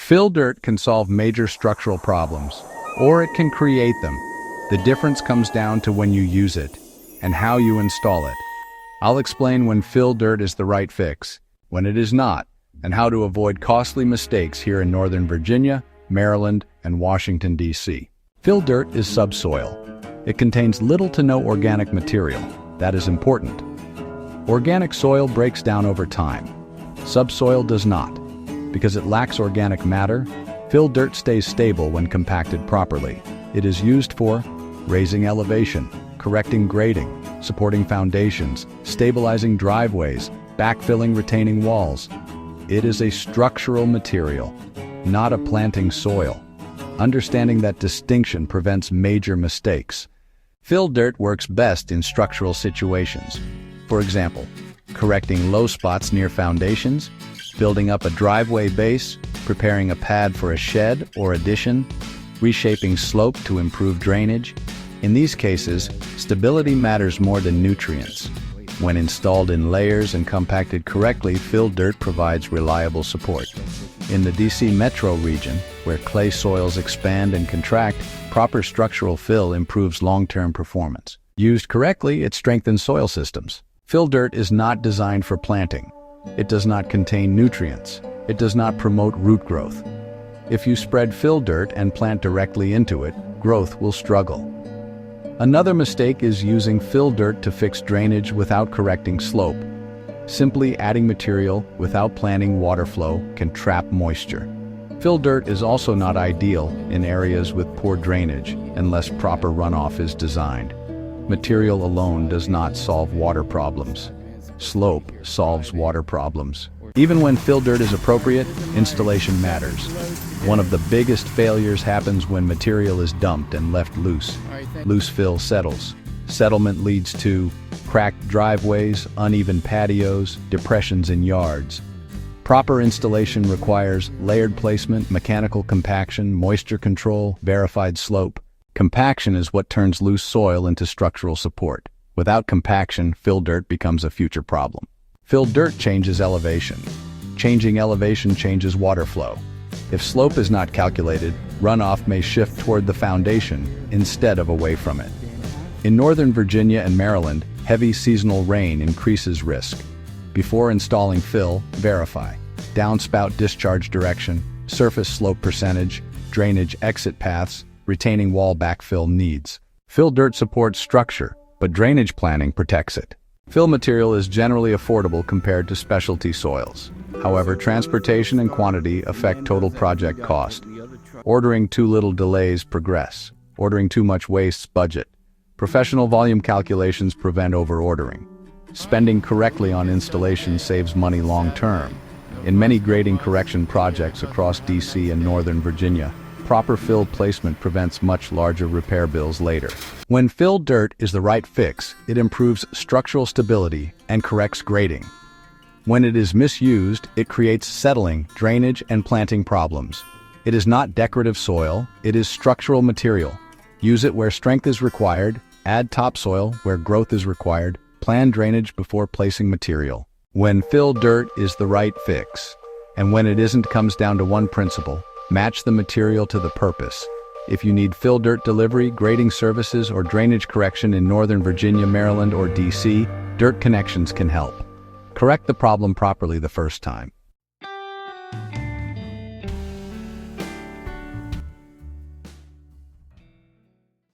Fill dirt can solve major structural problems, or it can create them. The difference comes down to when you use it and how you install it. I'll explain when fill dirt is the right fix, when it is not, and how to avoid costly mistakes here in Northern Virginia, Maryland, and Washington, D.C. Fill dirt is subsoil. It contains little to no organic material. That is important. Organic soil breaks down over time. Subsoil does not. Because it lacks organic matter, fill dirt stays stable when compacted properly. It is used for raising elevation, correcting grading, supporting foundations, stabilizing driveways, backfilling retaining walls. It is a structural material, not a planting soil. Understanding that distinction prevents major mistakes. Fill dirt works best in structural situations. For example, correcting low spots near foundations, building up a driveway base, preparing a pad for a shed or addition, reshaping slope to improve drainage. In these cases, stability matters more than nutrients. When installed in layers and compacted correctly, fill dirt provides reliable support. In the DC metro region, where clay soils expand and contract, proper structural fill improves long-term performance. Used correctly, it strengthens soil systems. Fill dirt is not designed for planting. It does not contain nutrients. It does not promote root growth. If you spread fill dirt and plant directly into it, growth will struggle. Another mistake is using fill dirt to fix drainage without correcting slope. Simply adding material without planning water flow can trap moisture. Fill dirt is also not ideal in areas with poor drainage unless proper runoff is designed. Material alone does not solve water problems. Slope solves water problems. Even when fill dirt is appropriate, installation matters. One of the biggest failures happens when material is dumped and left loose. Loose fill settles. Settlement leads to cracked driveways, uneven patios, depressions in yards. Proper installation requires layered placement, mechanical compaction, moisture control, verified slope. Compaction is what turns loose soil into structural support. Without compaction, fill dirt becomes a future problem. Fill dirt changes elevation. Changing elevation changes water flow. If slope is not calculated, runoff may shift toward the foundation instead of away from it. In Northern Virginia and Maryland, heavy seasonal rain increases risk. Before installing fill, verify downspout discharge direction, surface slope percentage, drainage exit paths, retaining wall backfill needs. Fill dirt supports structure, but drainage planning protects it. Fill material is generally affordable compared to specialty soils. However, transportation and quantity affect total project cost. Ordering too little delays progress. Ordering too much wastes budget. Professional volume calculations prevent over-ordering. Spending correctly on installation saves money long-term. In many grading correction projects across DC and Northern Virginia, proper fill placement prevents much larger repair bills later. When fill dirt is the right fix, it improves structural stability and corrects grading. When it is misused, it creates settling, drainage, and planting problems. It is not decorative soil, it is structural material. Use it where strength is required, add topsoil where growth is required, plan drainage before placing material. When fill dirt is the right fix, and when it isn't, comes down to one principle: match the material to the purpose. If you need fill dirt delivery, grading services, or drainage correction in Northern Virginia, Maryland, or DC, Dirt Connections can help. Correct the problem properly the first time.